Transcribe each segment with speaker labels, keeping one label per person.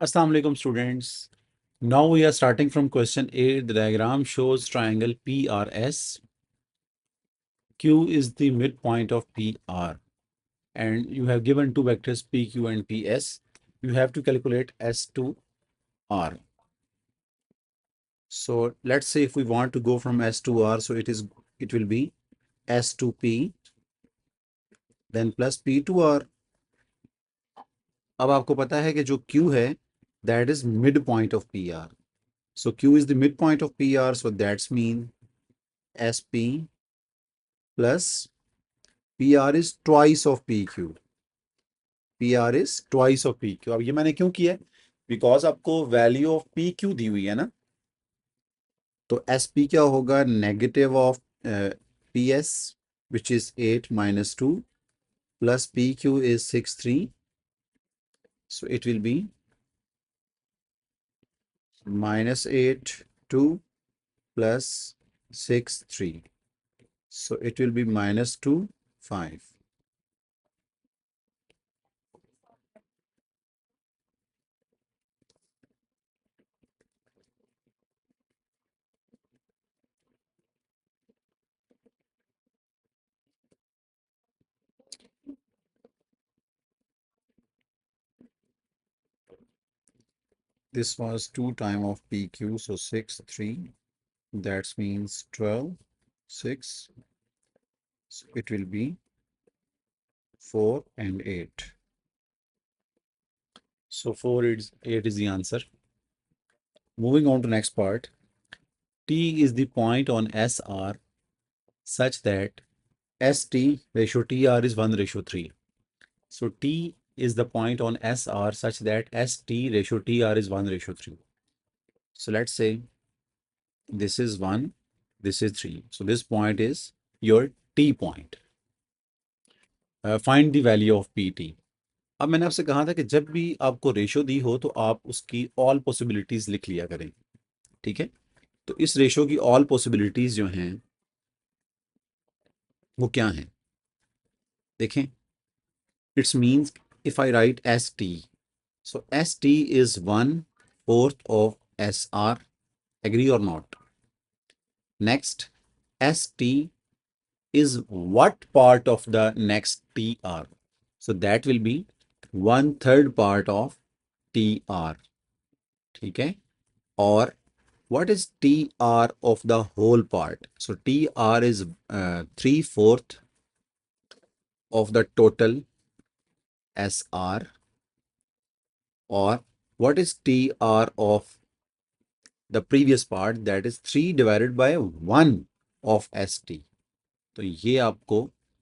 Speaker 1: Assalamu alaikum students. Now we are starting from question 8. The diagram shows triangle PRS. Q is the midpoint of PR and you have given two vectors PQ and PS. You have to calculate S to R. So let's say if we want to go from S to R, so it will be S to P then plus P to R. अब आपको पता है कि जो Q है that is midpoint of PR. So Q is the midpoint of PR, so that's mean SP plus PR is twice of PQ. PR is twice of PQ. अब ये मैंने क्यों किया है? बिकॉज आपको वैल्यू ऑफ PQ दी हुई है ना, तो SP क्या होगा? Negative of PS which is 8-2 plus PQ is 6-3. So it will be -8-2 plus 6-3. So it will be -2-5. This was 2 times of PQ, so 6-3. That means 12-6. So it will be 4 and 8. So 8 is the answer. Moving on to next part. T is the point on SR such that ST ratio TR is 1:3. So T is the point on SR such that ST ratio TR is 1:3. So let's say this is 1, this is 3. So this point is your T point. Find the value of PT. अब मैंने आपसे कहा था कि जब भी आपको ratio दी हो तो आप उसकी ऑल पॉसिबिलिटीज लिख लिया करें, ठीक है? तो इस रेशो की ऑल पॉसिबिलिटीज जो हैं वो क्या हैं? देखें, it's means if I write S T, so S T is 1/4 of S R. Agree और not? Next, S T is what part of the next TR? So that will be 1/3 part of TR. ठीक है? और what is TR of the whole part? So TR is 3/4 of the total SR. Or what is TR of the previous part? That is 3 divided by 1 of ST. तो ये आपको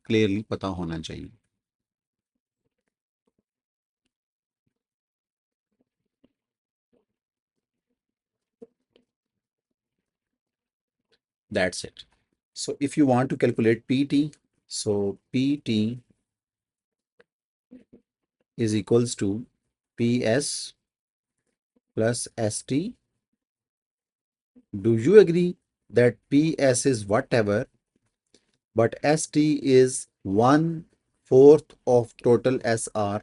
Speaker 1: clearly पता होना चाहिए. That's it. So if you want to calculate PT, so PT is equals to PS plus ST. Do you agree that PS is whatever, but ST is 1/4 of total SR,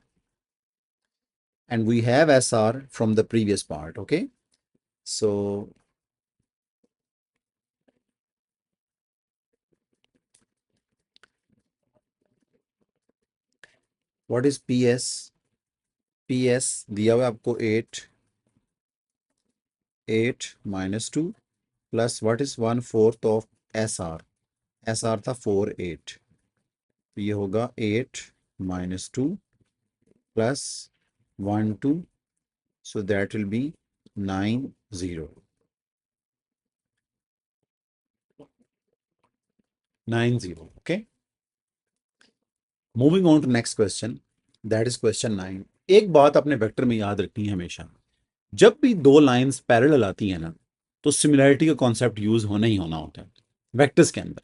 Speaker 1: and we have SR from the previous part, okay? So what is PS? PS दिया हुआ आपको 8 minus 2 plus what is 1/4 of SR? SR था 4 8. तो ये होगा 8 minus 2 plus 1 2. So that will be 9 0. 9 0. Okay. Moving on to next question. That is question 9. एक बात अपने वेक्टर में याद रखनी है हमेशा, जब भी दो लाइंस पैरेलल आती है ना, तो सिमिलैरिटी का कॉन्सेप्ट यूज होना ही होना होता है वेक्टर्स के अंदर.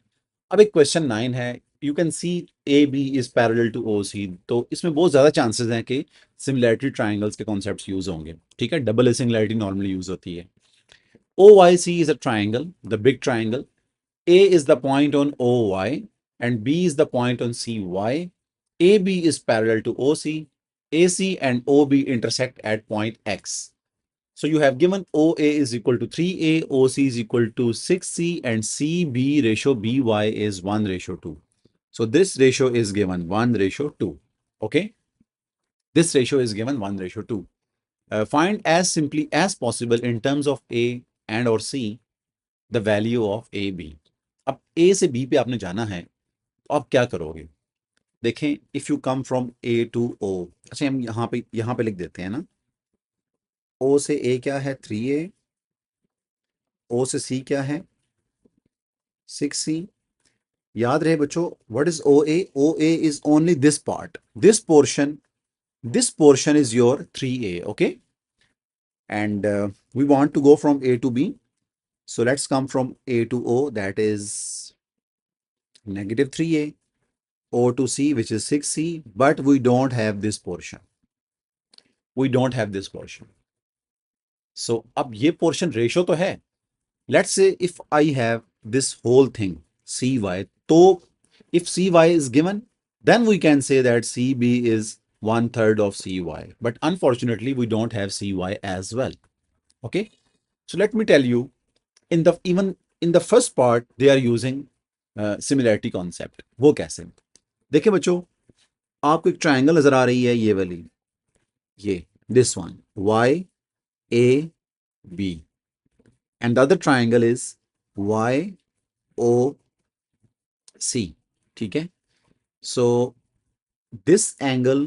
Speaker 1: अब एक क्वेश्चन 9 है, you can see A B is parallel to O C, तो इसमें बहुत ज्यादा चांसेस हैं कि सिमिलैरिटी ट्राइंगल्स के कॉन्सेप्ट्स यूज होंगे, ठीक है? डबल सिमिलैरिटी नॉर्मली यूज होती है. O Y C is a triangle, the big triangle. A is the point on OY and B is the point on CY. AB is parallel to OC. AC and OB intersect at point X. So you have given OA is equal to 3A, OC is equal to 6C, and CB ratio BY is 1:2. So this ratio is given 1:2. Okay. This ratio is given 1:2. Find as simply as possible in terms of A and or C the value of AB. अब A से B पे आपने जाना है तो आप क्या करोगे? देखें, if you come from A to O, अच्छा हम यहाँ पे लिख देते हैं ना, O से A क्या है 3A, O से C क्या है 6C. याद रहे बच्चों, what is OA? OA is only this part, this portion is your 3A, okay? And we want to go from A to B. So let's come from A to O, that is negative 3A, O to C, which is 6C, but we don't have this portion. We don't have this portion. So अब ये portion ratio तो है. Let's say if I have this whole thing, CY, तो if CY is given, then we can say that CB is 1/3 of CY. But unfortunately, we don't have CY as well. Okay. So let me tell you, even in the first part, they are using similarity concept. वो कैसे? देखिए बच्चों, आपको एक triangle नजर आ रही है, ये वाली, ये this one, YAB, and the other triangle is YOC. ठीक है? So this angle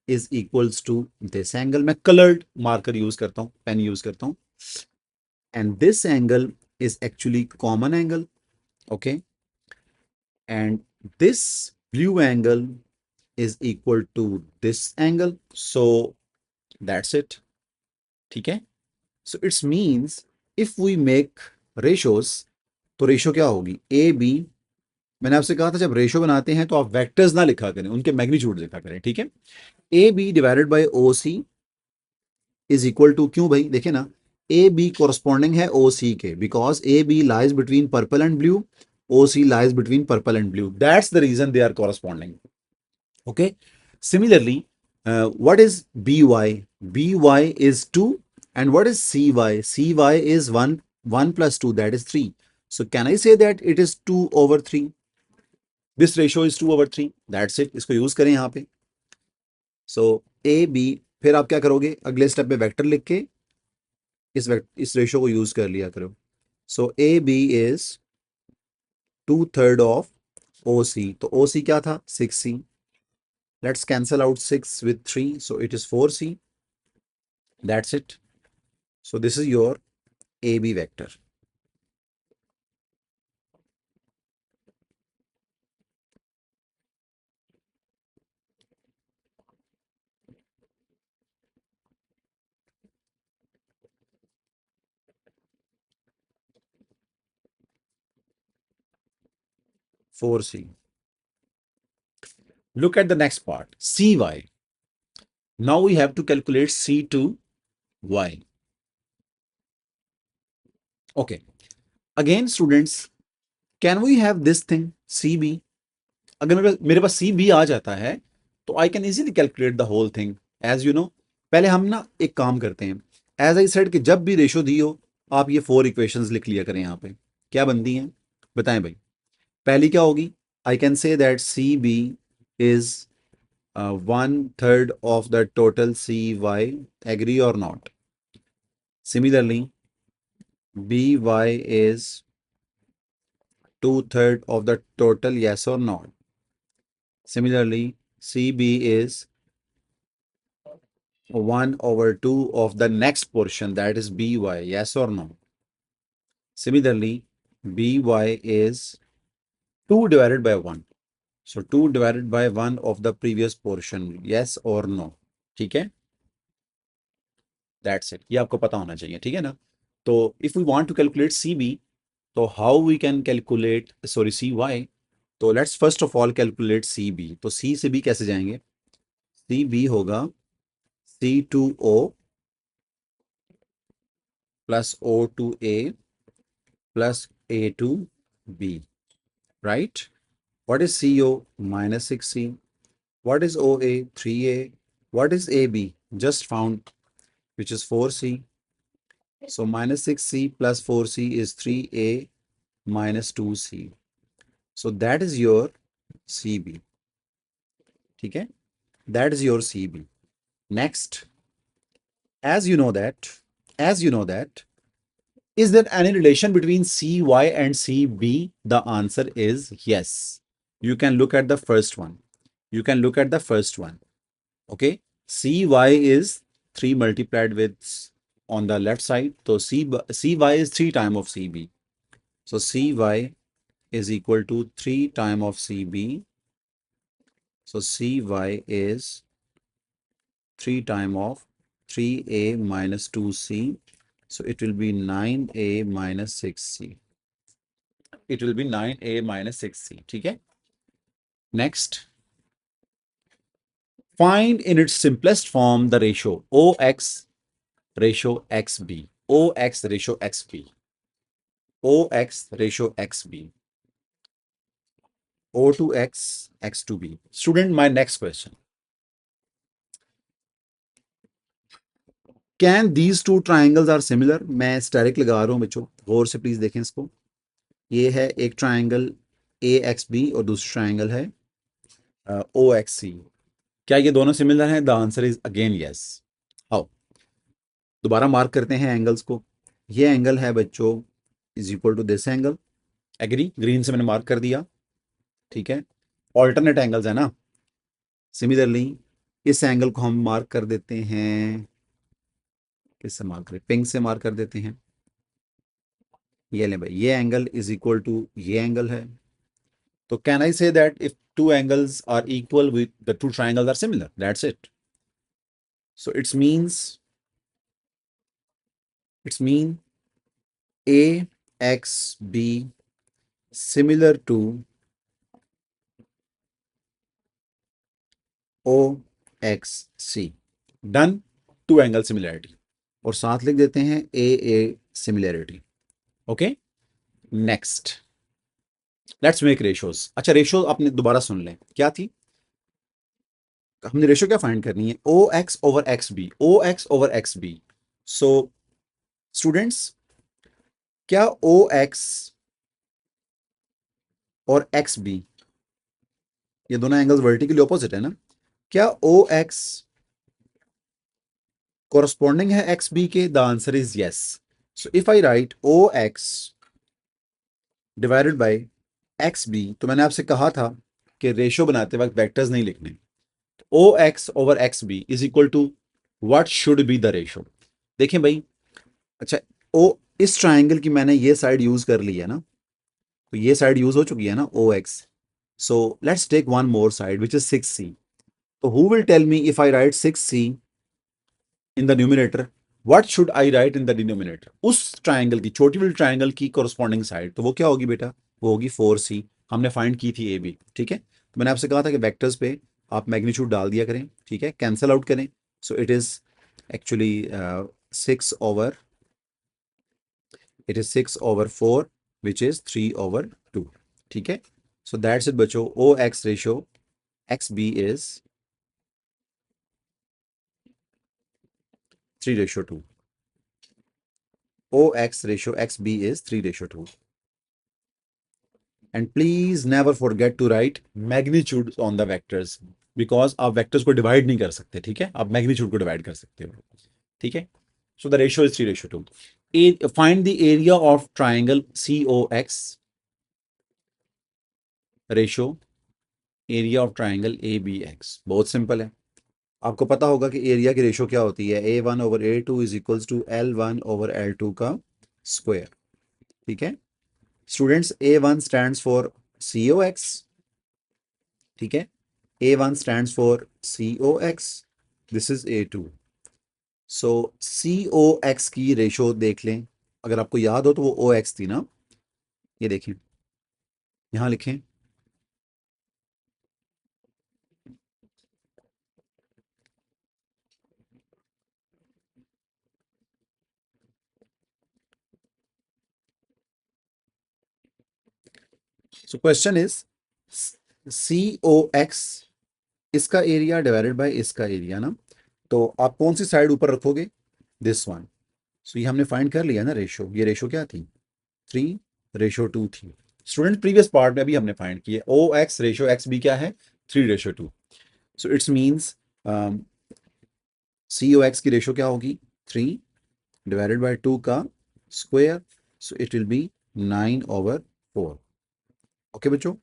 Speaker 1: is equals to this angle. मैं colored marker यूज करता हूँ, पेन यूज करता हूँ, and this angle is actually common angle, okay? And this blue angle is equal to this angle. So that's it. ठीक है? So it means if we make ratios, तो ratio क्या होगी? A B, मैंने आपसे कहा था जब रेशो बनाते हैं तो आप वेक्टर्स ना लिखा करें, उनके मैग्नीट्यूड लिखा करें, ठीक है? A B divided by O C is equal to, क्यों भाई? देखिए ना, ए बी कोरस्पॉन्डिंग है ओ सी के, because A B lies between purple and blue, O C lies between purple and blue. That's the reason they are corresponding. Okay. Similarly, what is by? By is 2. And what is cy? Cy is 1 plus 2, that is 3. So can I say that it is 2/3? This ratio is 2/3. That's it. इसको use करें यहाँ पे. So a b, फिर आप क्या करोगे? अगले step में वेक्टर लिख के इस रेशियो को यूज कर लिया करो. So a b is 2/3 of OC. तो OC क्या था? 6C. Let's cancel out 6 with 3. So it is 4C. That's it. So this is your AB vector. Four C. Look at the next part, CY. Now we have to calculate C to Y. Okay. Again, students, can we have this thing CB? अगर मेरे पास CB आ जाता है तो I can easily calculate the whole thing. As you know, पहले हम ना एक काम करते हैं. As I said कि जब भी रेशो दी हो, आप ये 4 इक्वेशंस लिख लिया करें. यहाँ पे क्या बनती हैं बताएं भाई. पहली क्या होगी? I can say that CB is 1/3 of the total CY. Agree or not? Similarly, BY is 2/3 of the total, yes or not? Similarly, CB is 1/2 of the next portion, that is BY, yes or no? Similarly, BY is 2 divided by 1. So 2 divided by 1 of the previous portion, yes or no? ठीक है? That's it. ये आपको पता होना चाहिए, ठीक है ना? तो if we want to calculate CB, तो how we can calculate, sorry, CY? तो let's first of all calculate CB. तो C से B कैसे जाएंगे? CB होगा C to O plus O to A plus A to B, right? What is CO? -6C. What is OA? 3A. What is AB? Just found, which is 4C. So minus 6C plus 4C is 3A minus 2C. So that is your CB. ठीक है, that is your CB. Next, as you know that, as you know that, is there any relation between CY and CB? The answer is yes. You can look at the first one. You can look at the first one. Okay, CY is 3 multiplied with on the left side. So CY is 3 times of CB. So CY is equal to 3 times of CB. So CY is 3 times of 3A minus 2C. So it will be 9A minus 6C. It will be 9A minus 6C. ठीक है? Next, find in its simplest form the ratio OX ratio XB. OX ratio XB. OX ratio XB. O to X, X to B. Student, my next question. Can these two triangles are similar? मैं steric लगा रहा हूँ बच्चों, गौर से please देखें इसको. ये है एक ट्राइंगल AXB और दूसरा ट्राइंगल है OXC. क्या ये दोनों सिमिलर हैं? The answer is again yes. How? दोबारा मार्क करते हैं एंगल्स को. ये एंगल है बच्चों is equal to this angle. Agree? Green से मैंने मार्क कर दिया. ठीक है, ऑल्टरनेट एंगल्स है ना. सिमिलरली इस एंगल को हम मार्क कर देते हैं, किससे मार्क करें? पिंक से मार्क कर देते हैं. ये ले भाई, ये एंगल इज इक्वल टू ये एंगल है. तो can I say that if two angles are equal with the two triangles are similar? That's it. So it's mean AXB similar to OXC. Done. Two angle similarity. और साथ लिख देते हैं AA similarity. Okay. Next. Let's make ratios. अच्छा, ratio आपने दोबारा सुन लें. क्या थी? हमने रेशियो क्या फाइंड करनी है? OX over XB. OX over XB. So students, क्या OX और XB ये दोनों एंगल्स वर्टिकली ऑपोजिट है ना? क्या OX कोरस्पॉन्डिंग है XB के? The answer is yes. So if I right OX divided by XB, तो मैंने आपसे कहा था कि रेशियो बनाते वक्त वेक्टर्स नहीं लिखने. OX over XB is equal to what should be the ratio? देखें भाई, अच्छा, ओ इस ट्राइंगल की मैंने ये साइड यूज कर ली है ना, तो ये साइड यूज हो चुकी है ना OX. So let's take one more side, which is 6C. So who will tell me if I write 6C in the numerator, what should I write in the denominator? उस triangle की, छोटी वाली triangle की corresponding side, तो वो क्या होगी बेटा? वो होगी 4C. हमने फाइंड की थी AB. ठीक है, तो मैंने आपसे कहा था कि वेक्टर्स पे आप मैग्नीट्यूड डाल दिया करें. ठीक है, कैंसल आउट करें. So it is actually 6 over, it is 6 over 4 which is 3 over 2. ठीक है, so that's it बच्चों. OX ratio XB is 3:2. OX ratio XB is 3:2. And please never forget to write magnitude on the vectors, because आप vectors को divide नहीं कर सकते. ठीक है, आप magnitude को divide कर सकते हो. ठीक है, so the ratio is 3:2. Find the area of triangle COX. Ratio area of triangle ABX. बहुत सिंपल है. आपको पता होगा कि एरिया की रेशो क्या होती है? A1 over A2 is equals to L1 over L2 का स्क्वायर. ठीक है students, A1 stands for COX. ठीक है, A1 stands for COX. This is A2. So COX की रेशो देख लें. अगर आपको याद हो तो वो OX थी ना. ये देखें, यहां लिखें. सो क्वेश्चन इज COX इसका एरिया डिवाइडेड बाय इसका एरिया ना. तो आप कौन सी साइड ऊपर रखोगे? This one. सो ये हमने फाइंड कर लिया ना रेशो। ये रेशो क्या थी? 3:2 थी। स्टूडेंट प्रीवियस पार्ट में भी हमने फाइंड किया O X ratio X B क्या है? 3:2। So it's means C O X की रेशो क्या होगी? 3/2 का square. So it will be 9/4। Okay बच्चों,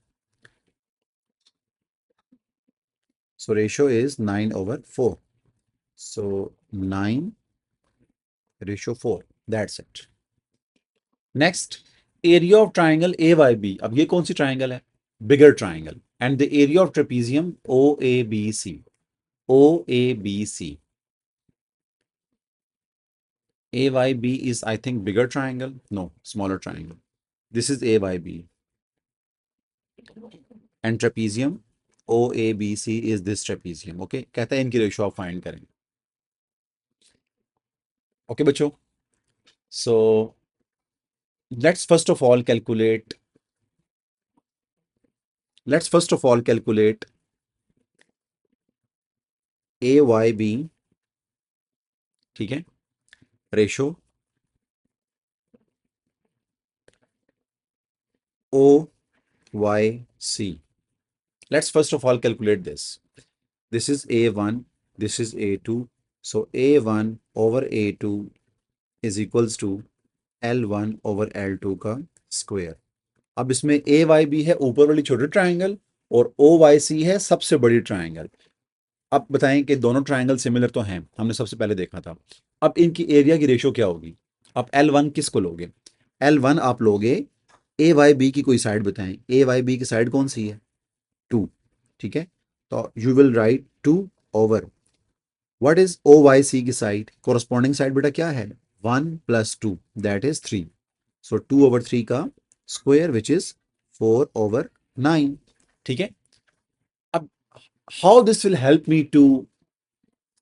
Speaker 1: so ratio is 9/4। So 9:4, that's it. Next, area of triangle A Y B. अब ये कौन सी ट्राइंगल है? Bigger triangle. And the area of trapezium O A B C. O A B C. A Y B is I think bigger triangle. No, smaller triangle. This is a y b, and trapezium o a b c is this trapezium. Okay, कहता है इनकी ratio आप find करें। Okay बच्चों, सो let's first of all calculate let's first of all calculate a y b, ठीक है, ratio o y c। Let's first of all calculate this. This is a1, this is a2. So a1 over a2 is equals to L1 over L2 का square. अब इसमें ए Y B है ऊपर वाली छोटी triangle, और ओ वाई सी है सबसे बड़ी ट्राइंगल। अब बताएं कि दोनों ट्राइंगल सिमिलर तो हैं, हमने सबसे पहले देखा था। अब इनकी एरिया की रेशो क्या होगी? आप L1 किसको लोगे? L1 आप लोगे ए वाई बी की कोई साइड बताएं। ए वाई बी की साइड कौन सी है? 2। ठीक है, तो you will write 2 over what is O Y C की साइड? कोरस्पॉन्डिंग साइड बेटा क्या है? 1 + 2 दैट इज 3। सो 2/3 का स्क्वायर विच इज 4/9। ठीक है, अब how this will help me to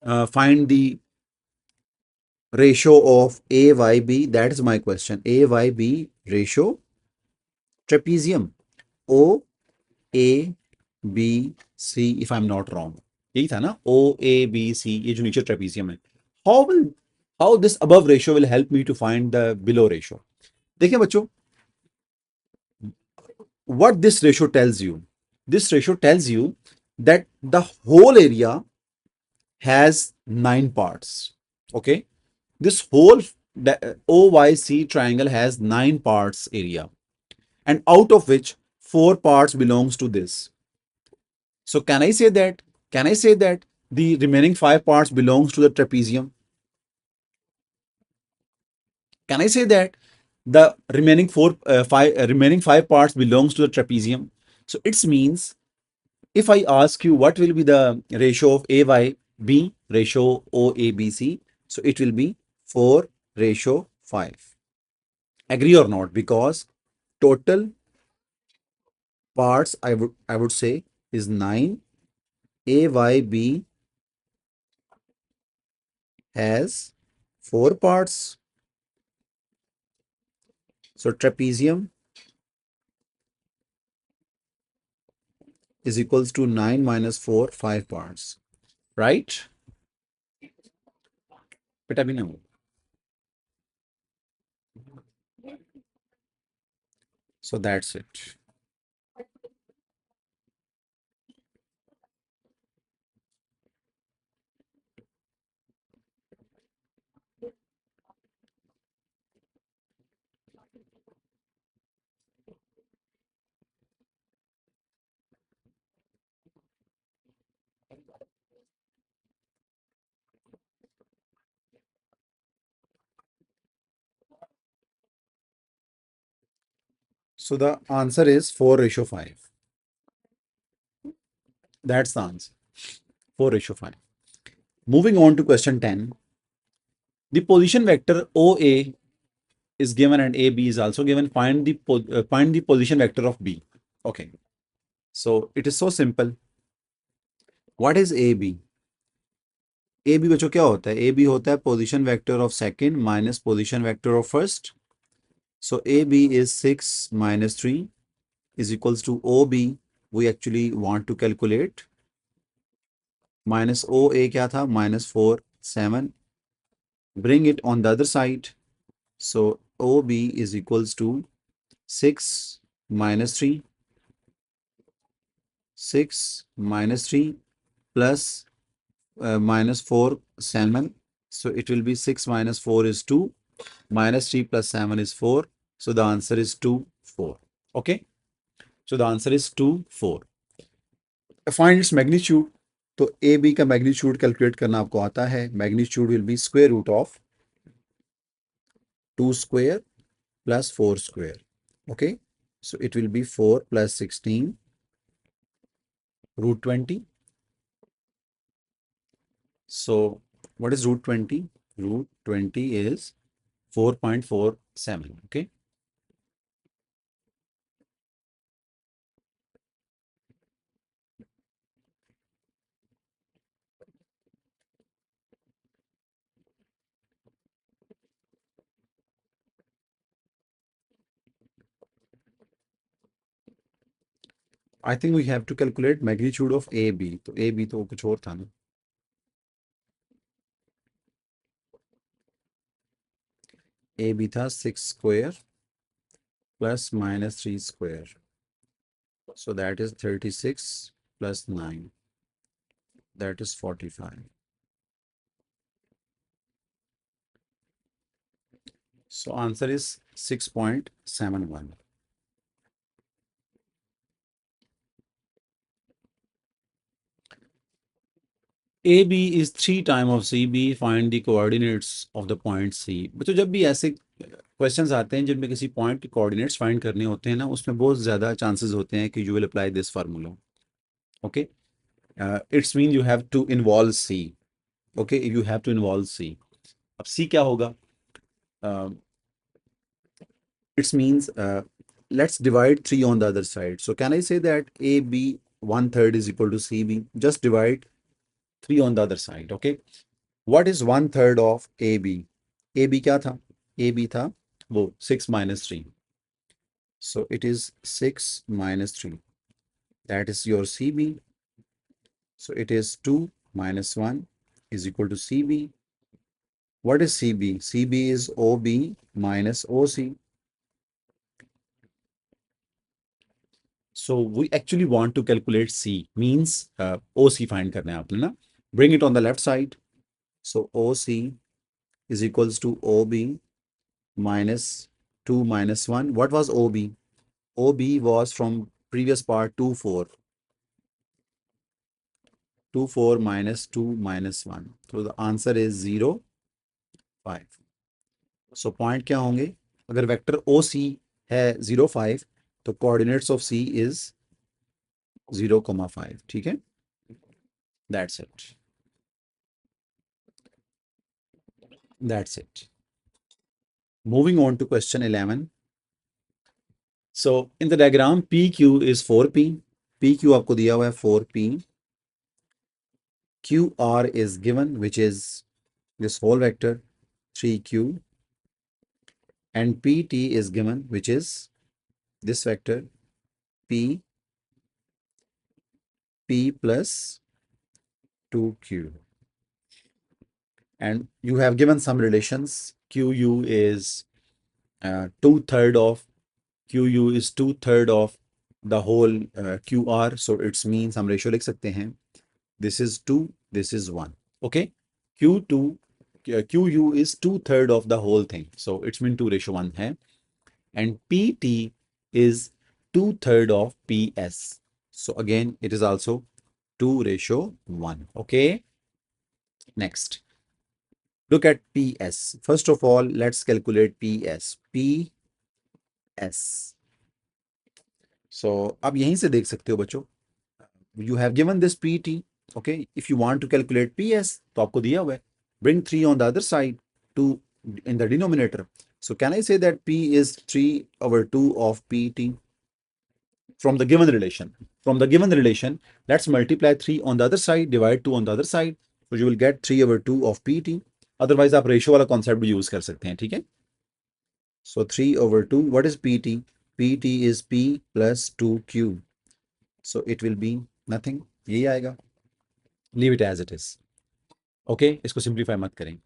Speaker 1: find the ratio of A Y B? That is my question. A Y B ratio trapezium O A B C, if I am not wrong, यही था ना? ओ A B सी, ये जो नीचे trapezium है। How will how this above ratio will help me to find the below ratio? देखिए बच्चों, what this ratio tells you? This ratio tells you that the whole area has 9 parts. Okay, this whole OYC triangle has 9 parts area, and out of which 4 parts belongs to this. So can I say that the remaining 5 parts belongs to the trapezium? Can I say that the remaining 5 parts belongs to the trapezium? So it means if I ask you what will be the ratio of AYB ratio OABC, so it will be 4:5. Agree or not? Because total parts I would say is 9. AYB has 4 parts. So trapezium is equals to 9 minus 4, 5 parts. Right? Beta bhi nahi. So that's it. So the answer is 4:5. That's the answer. 4:5. Moving on to question 10. The position vector OA is given and AB is also given. Find the position vector of B. Okay. So it is so simple. What is AB? AB बच्चों क्या होता है? AB होता है position vector of second minus position vector of first. So AB is 6 minus 3 is equals to OB. We actually want to calculate minus O A क्या था, -4 7, bring it on the other side, so OB is equals to 6 minus 3, 6 minus 3 plus -4 7, so it will be 6 minus 4 is 2, minus 3 plus 7 is 4, so the answer is 2 4. Okay, so the answer is 2 4. Find its magnitude. तो ए बी का magnitude calculate करना आपको आता है. Magnitude will be square root of 2 square plus 4 square. Okay, so it will be 4 plus 16 root 20. So what is root 20? Root 20 is 4.47. Okay, I think we have to calculate magnitude of AB. तो AB तो कुछ और था ना. AB था 6 square plus minus 3 square. So that is 36 plus 9. That is 45. So answer is 6.71. AB is 3 times of CB. Find the coordinates of the point C. बच्चों जब भी ऐसे क्वेश्चंस आते हैं जिनमें किसी पॉइंट के कोऑर्डिनेट्स फाइंड करने होते हैं ना, उसमें बहुत ज़्यादा चांसेस होते हैं कि you will apply this formula. Okay, it's mean you have to involve C. Okay, you have to involve C. अब सी क्या होगा? It means let's divide 3 on the other side. So can I say that AB 1/3 is equal to CB? Just divide 3 on the other side. Okay. What is 1/3 of AB? AB क्या था? AB था वो 6 minus 3. So it is 6 minus 3. That is your CB. So it is 2 minus 1 is equal to CB. What is CB? CB is OB minus OC. So we actually want to calculate C, means OC find करना है आपने ना. Bring it on the left side. So OC is equals to OB minus 2 minus 1. What was OB? OB was from previous part 2 4. 2 4 minus 2 minus 1. So the answer is 0 5. So point क्या होंगे? अगर vector OC है 0 5, तो coordinates of C is 0,5. ठीक है? That's it. That's it. Moving on to question 11. So in the diagram, PQ is 4P. PQ आपको दिया हुआ है 4P. QR is given, which is this whole vector 3Q. And PT is given, which is this vector P plus 2Q. And you have given some relations. QU is 2/3 of QU is 2/3 of the whole QR. So it means हम ratio लिख सकते हैं. This is 2, this is 1. Okay, QU is 2/3 of the whole thing. So it's mean 2:1 है. And PT is 2/3 of PS. So again, it is also 2:1. Okay, next. Look at PS. First of all, let's calculate PS. PS. So अब यहीं से देख सकते हो बच्चों. You have given this PT. Okay, if you want to calculate PS, तो आपको दिया हुआ है. Bring 3 on the other side to in the denominator. So can I say that P is 3/2 of PT from the given relation? From the given relation, let's multiply 3 on the other side, divide 2 on the other side. So you will get 3/2 of PT. Otherwise, आप ratio वाला concept भी use कर सकते हैं. ठीक है? So 3/2. What is PT? PT is P plus 2Q. So it will be nothing. यही आएगा. Leave it as it is. Okay, इसको सिंप्लीफाई मत करें।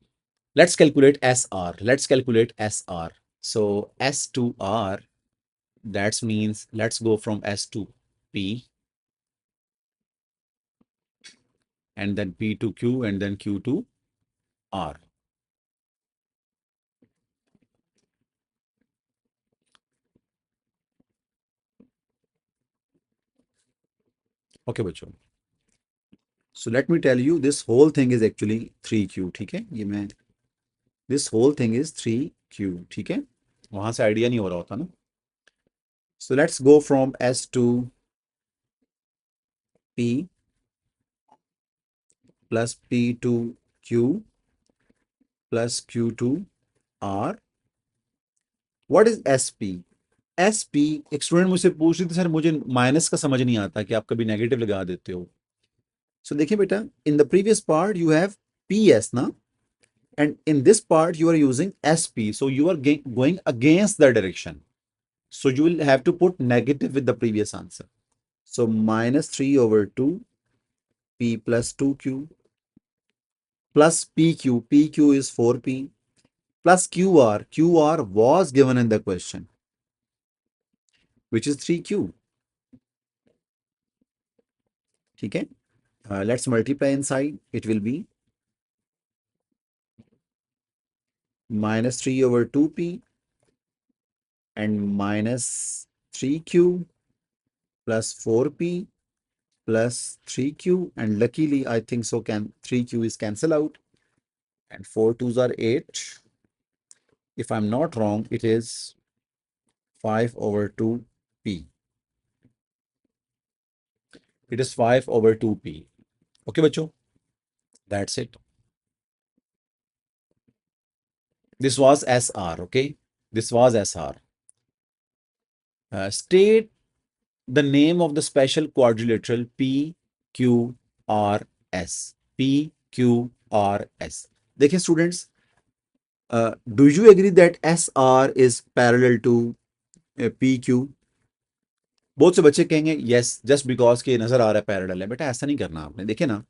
Speaker 1: Let's calculate S R, let's calculate S R. So S to R, that means let's go from S to P and then P to Q and then Q to R. Okay बच्चों, so let me tell you this whole thing is actually 3Q, ठीक है? ये मैं this whole thing is 3Q, ठीक है? वहां से idea नहीं हो रहा होता ना। So let's go from S to P plus P to Q plus Q to R. What is SP? SP, एक स्टूडेंट मुझसे पूछ रही थी सर मुझे माइनस का समझ नहीं आता कि आप कभी नेगेटिव लगा देते हो। सो देखिए बेटा, in the previous part you have PS ना, and in this part you are using SP, so you are going against the direction, so you will have to put negative with the previous answer. So minus 3 over 2 P plus 2Q plus PQ is 4P plus QR was given in the question, which is 3Q. ठीक है, let's multiply inside, it will be minus 3 over 2P and minus 3Q plus 4P plus 3Q, and luckily I think so can 3Q is cancel out and 4 2s are 8. If I'm not wrong, it is 5 over 2P. It is 5 over 2P. Okay बच्चों, that's it. This was SR, okay? This was SR. State the name of the special quadrilateral PQRS. PQRS. देखिए students, do you agree that SR is parallel to PQ? बहुत से बच्चे कहेंगे yes, just because के नजर आ रहा है parallel है। बेटा ऐसा नहीं करना आपने, देखिए ना,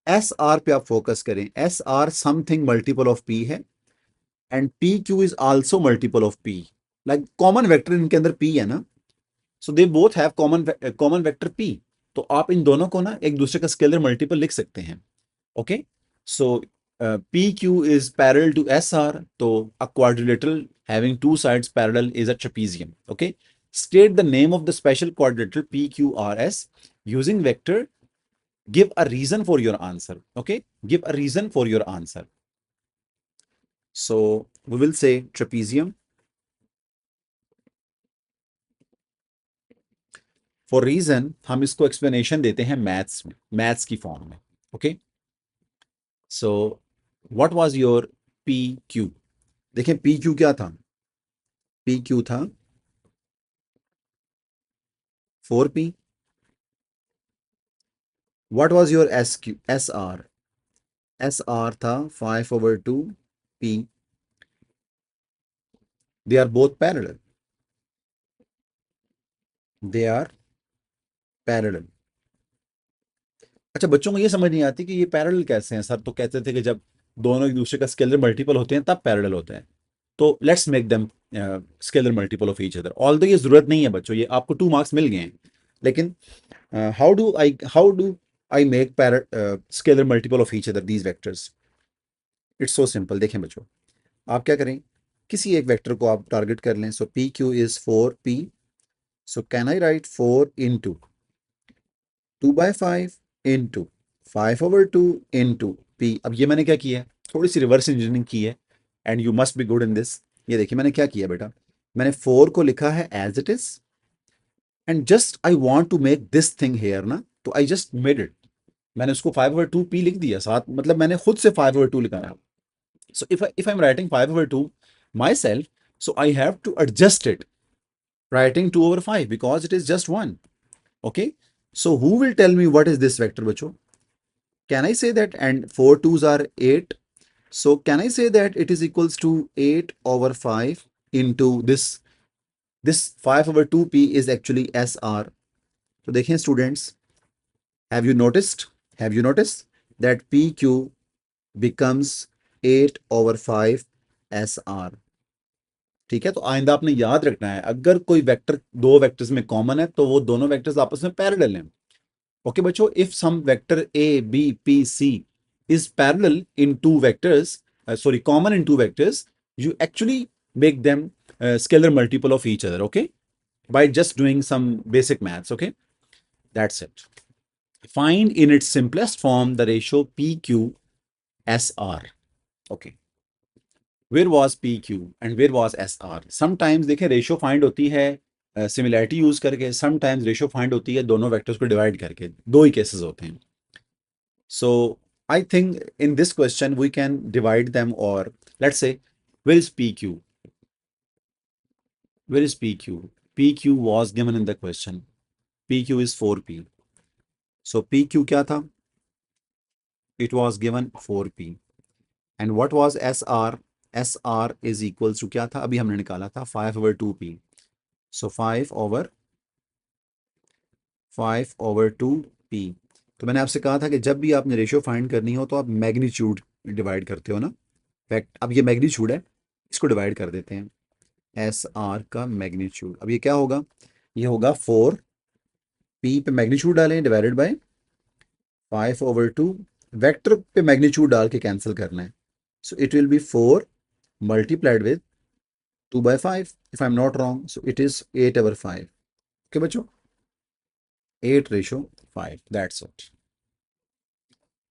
Speaker 1: एस आर पे आप फोकस करें। S R something multiple of P है and P Q is also multiple of P, like common vector इनके अंदर पी है ना, so they both have common vector P. तो आप इन दोनों को ना एक दूसरे का स्केलर मल्टीपल लिख सकते हैं। Okay, so P Q is parallel to S R, तो a quadrilateral having two sides parallel is a trapezium. Okay, state the name of the special quadrilateral PQRS using vector. Give a reason for your answer. Okay, give a reason for your answer. So we will say trapezium. For reason हम इसको explanation देते हैं maths में, maths की form में। Okay, so what was your PQ? देखें PQ क्या था? PQ था 4P. What was your SQ? SR? SR था 5 over 2P. They are both parallel. They are parallel. अच्छा, बच्चों को ये समझ नहीं आती कि ये पैरेलल कैसे हैं। सर तो कहते थे कि जब दोनों एक दूसरे का स्केलर मल्टीपल होते हैं तब पैरेलल होते हैं। तो let's make them scalar multiple of each other. Although ये जरूरत नहीं है बच्चों, ये आपको 2 मार्क्स मिल गए हैं, लेकिन how do I make scalar multiple of each other these vectors? It's so simple. देखें बच्चों, आप क्या करें, किसी एक वेक्टर को आप टारगेट कर लें। So P Q is 4P, so can I write 4 into 2/5 into 5 over 2 into P। अब ये मैंने क्या किया है, थोड़ी सी रिवर्स इंजीनियरिंग की है, and you must be good in this. ये देखिए मैंने क्या किया बेटा, मैंने 4 को लिखा है as it is, and just I want to make this thing here ना, तो आई जस्ट मेड इट। मैंने उसको 5 over 2P लिख दिया साथ, मतलब मैंने खुद से 5 over 2 लिखा है। So if I'm writing 5 over 2 myself, so I have to adjust it, writing 2 over 5 because it is just 1. Okay. So who will tell me what is this vector, bacho? Can I say that, and 4 2s are 8. So can I say that it is equals to 8 over 5 into this 5 over 2P is actually SR. So देखिए students, have you noticed? Have you noticed? that PQ becomes 8/5 SR. ठीक है, तो आइंदा आपने याद रखना है, अगर कोई वेक्टर दो वेक्टर्स में कॉमन है तो वो दोनों वेक्टर्स आपस में पैरेलल हैं. ओके बच्चों, if some vector A B P C is parallel in two vectors, sorry, common in two vectors, you actually make them scalar multiple of each other, okay, by just doing some basic maths, okay. That's it. Find in its simplest form the ratio PQ/SR. Okay, where was PQ and where was SR? Sometimes देखें ratio find होती है similarity use करके, sometimes ratio find होती है दोनों vectors को divide करके. दो ही केसेस होते हैं. So I think in this question we can divide them, or let's say, where is PQ? Where is PQ? PQ was given in the question. PQ is 4P. So PQ क्या था? It was given 4P. And what was SR? SR is equals to क्या था? अभी हमने निकाला था 5/2P. So 5/2P. तो मैंने आपसे कहा था कि जब भी आपने रेशियो फाइंड करनी हो तो आप मैग्नीट्यूड डिवाइड करते हो ना. फैक्ट, अब ये मैग्नीट्यूड है, इसको डिवाइड कर देते हैं. एस आर का मैग्नीट्यूड, अब ये क्या होगा? ये होगा 4P पे मैग्नीट्यूड डालें डिवाइडेड बाय 5/2. वेक्टर पे मैग्नीट्यूड डाल के कैंसिल करना है. सो it will B 4 multiplied with 2/5 if I am not wrong. So it is 8/5. Okay बच्चों, 8/5. That's it.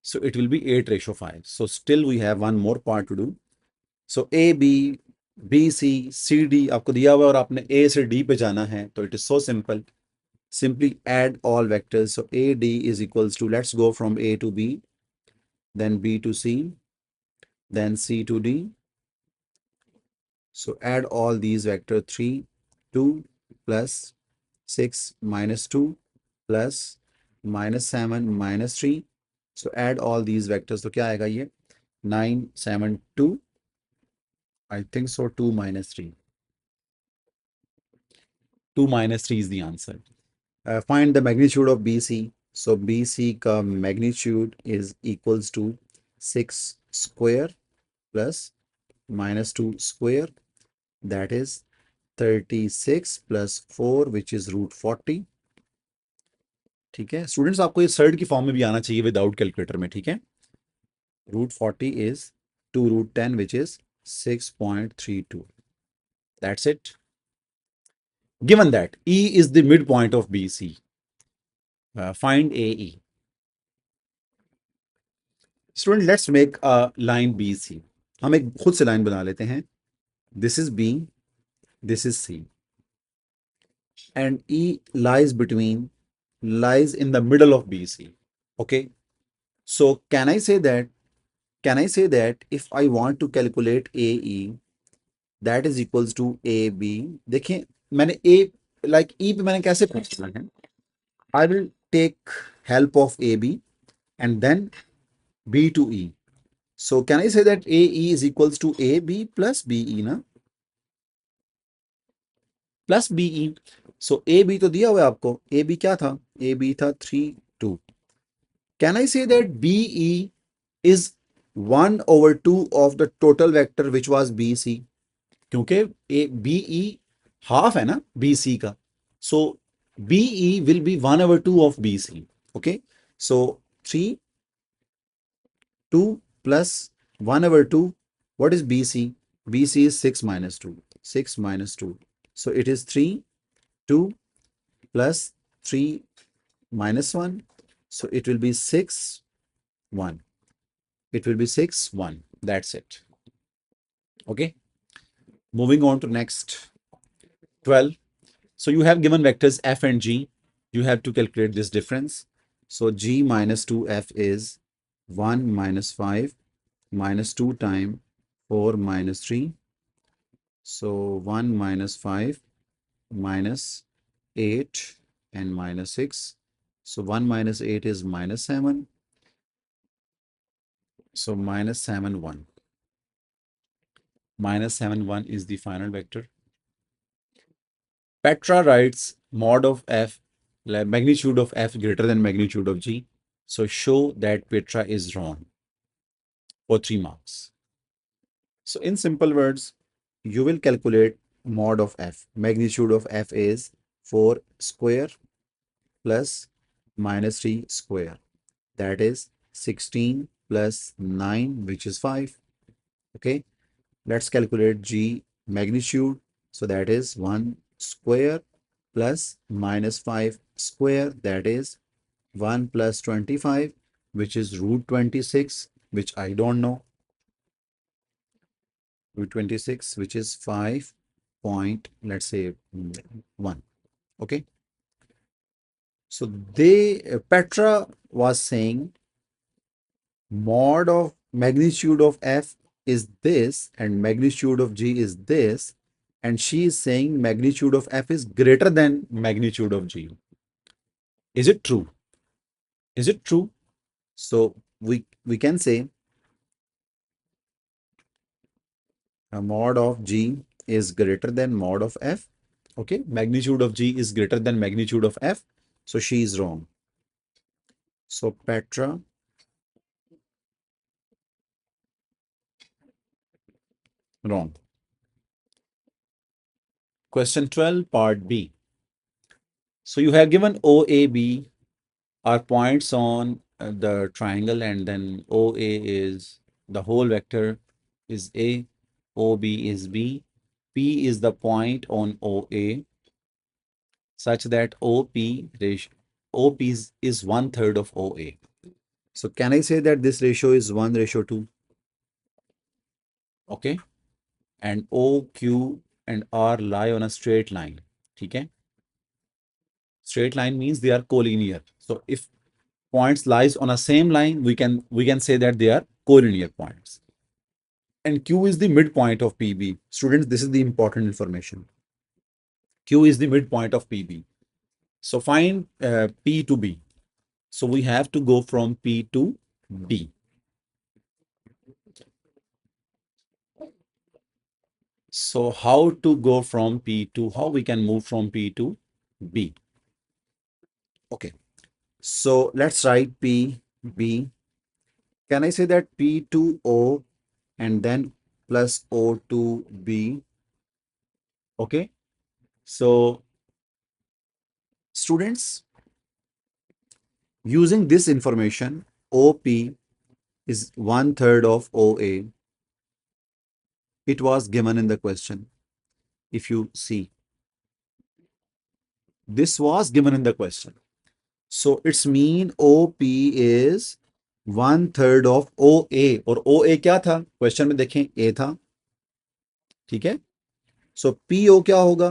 Speaker 1: So it will be 8/5. So still we have one more part to do. So A, B, B, C, C, D आपको दिया हुआ और आपने A से D पे जाना है, तो it is so simple. Simply add all vectors. So A, D is equals to, let's go from A to B, then B to C, then C to D. So add all these vectors. 3, 2 plus 6 minus 2 plus minus 7 minus 3. So add all these vectors. तो क्या आएगा ये? 9, 7, 2. I think so 2 minus 3. 2 minus 3 is the answer. Find the magnitude of BC. So BC का magnitude is equals to 6 square plus minus 2 square. That is 36 plus 4 which is √40. ठीक है students, आपको ये surd की फॉर्म में भी आना चाहिए विदाउट कैलकुलेटर में. ठीक है, √40 is 2√10 which is 6.32. That's it. Given that E is the midpoint of BC, find AE. Student, let's make a line BC. हम एक खुद से लाइन बना लेते हैं. This is B, this is C, and E lies in the middle of BC. Okay, so can I say that if I want to calculate AE, that is equals to AB. देखें मैंने A like E पे मैंने कैसे पूछना है? I will take help of AB and then B to E. So can I say that AE is equals to AB plus BE ना? Plus BE. So AB तो दिया हुआ है आपको. AB क्या था? AB था 3, 2. Can I say that BE is 1/2 of the total vector which was BC? क्योंकि BE हाफ है ना BC का. So BE will be 1/2 of BC. Okay, so 3, 2 plus 1/2. What is BC? BC is 6 minus 2. 6 minus 2. So it is 3, 2 plus 3 minus 1. So it will be 6, 1. It will be 6, 1. That's it. Okay. Moving on to next 12. So you have given vectors F and G. You have to calculate this difference. So G minus 2F is 1 minus 5 minus 2 times 4 minus 3. So 1 minus 5 minus 8 and minus 6. So 1 minus 8 is minus 7. So minus 7, 1. Minus 7, 1 is the final vector. Petra writes mod of F, magnitude of F greater than magnitude of G. So show that Petra is wrong for 3 marks. So in simple words, you will calculate mod of f. Magnitude of f is 4 square plus minus 3 square. That is 16 plus 9, which is 5. Okay. Let's calculate g magnitude. So that is 1 square plus minus 5 square. That is 1 plus 25, which is root 26, which I don't know. Root 26, which is 5 point, let's say 1. Okay. So Petra was saying mod of magnitude of f is this and magnitude of g is this, and she is saying magnitude of f is greater than magnitude of g. Is it true? Is it true? So we can say a mod of g is greater than mod of f. Okay, magnitude of g is greater than magnitude of f. So she is wrong. So Petra wrong. Question 12, part B. So you have given OAB are points on the triangle, and then OA is the whole vector is A, OB is B, P is the point on OA such that OP is 1/3 of OA. So can I say that this ratio is 1:2? Okay. And O, Q, and R lie on a straight line. Okay. Straight line means they are collinear. So if points lies on a same line, we can say that they are collinear points. And Q is the midpoint of PB. Students, this is the important information. Q is the midpoint of PB. So find P to B. So we have to go from P to B. So how to go from P to, how we can move from P to B? Okay. So let's write P, B. Can I say that P to O and then plus O to B? Okay. So students, using this information, OP is 1/3 of OA. It was given in the question. If you see, this was given in the question. So its mean OP is 1/3 of OA. और OA क्या था? Question में देखें A था. ठीक है. So PO क्या होगा?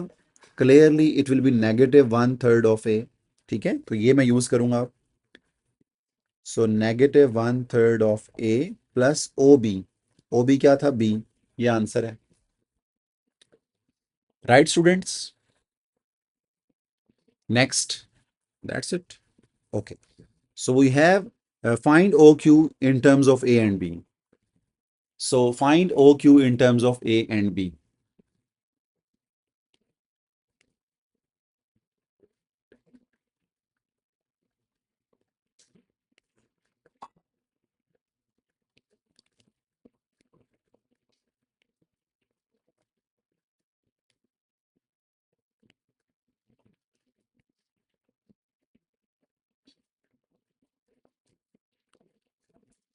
Speaker 1: Clearly it will be negative 1/3 of A. ठीक है. तो ये मैं यूज करूंगा. So negative 1/3 of A plus OB. OB क्या था? B. ये आंसर है. Right, students? Next. That's it. Okay. So we have find OQ in terms of A and B. So find OQ in terms of A and B.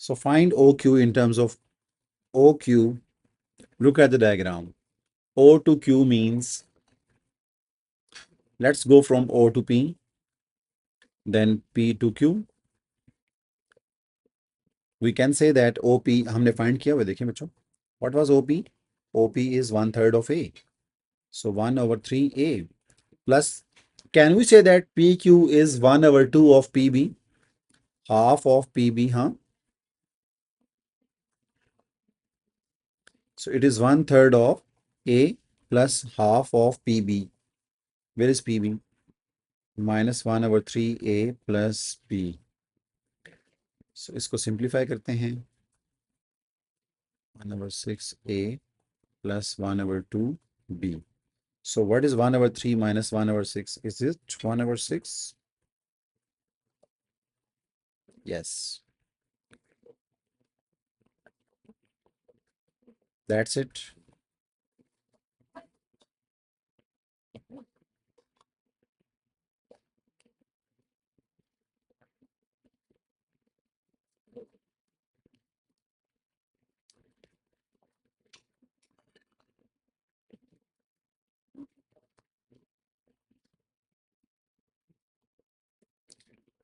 Speaker 1: So find OQ in terms of OQ. Look at the diagram. O to Q means, let's go from O to P, then P to Q. We can say that OP हमने find किया हुआ देखिए बच्चों. What was OP? OP is 1/3 of A. So 1/3A plus, can we say that PQ is 1/2 of PB? Half of PB, huh? So it is 1/3 of A plus half of PB. Where is PB? Minus 1/3A plus B. So इसको simplify करते हैं. 1/6A plus 1/2B. So what is 1/3 minus 1/6? Is it 1/6? Yes, that's it.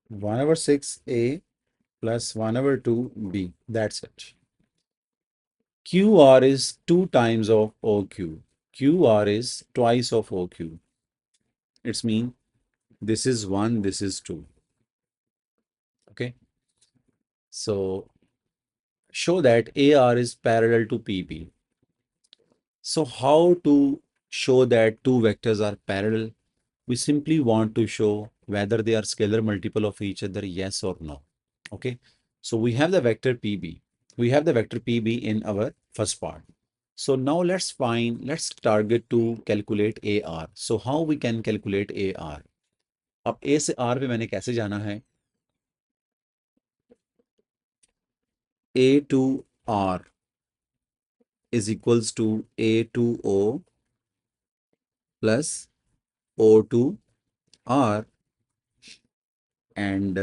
Speaker 1: One over six A plus 1 over 2b. That's it. QR is 2 times of OQ. QR is twice of OQ. It's mean this is 1, this is 2. Okay. So show that AR is parallel to PB. So how to show that two vectors are parallel? We simply want to show whether they are scalar multiple of each other, yes or no. Okay. So we have the vector PB. We have the vector PB in our first part. So now let's target to calculate AR. So how we can calculate AR? अब A से R पे मैंने कैसे जाना है? A to R is equals to A to O plus O to R, and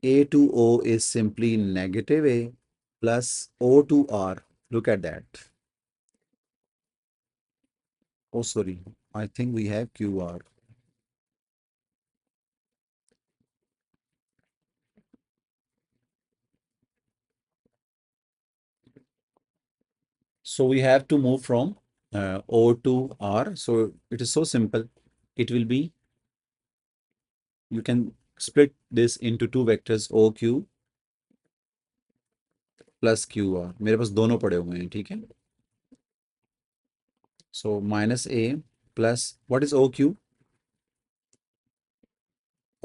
Speaker 1: A to O is simply negative A plus O to R. Look at that. Oh, sorry. I think we have QR. So we have to move from O to R. So it is so simple. It will be, you can split this into two vectors OQ plus QR. मेरे पास दोनों पड़े हुए हैं, ठीक है? So minus A plus, what is OQ?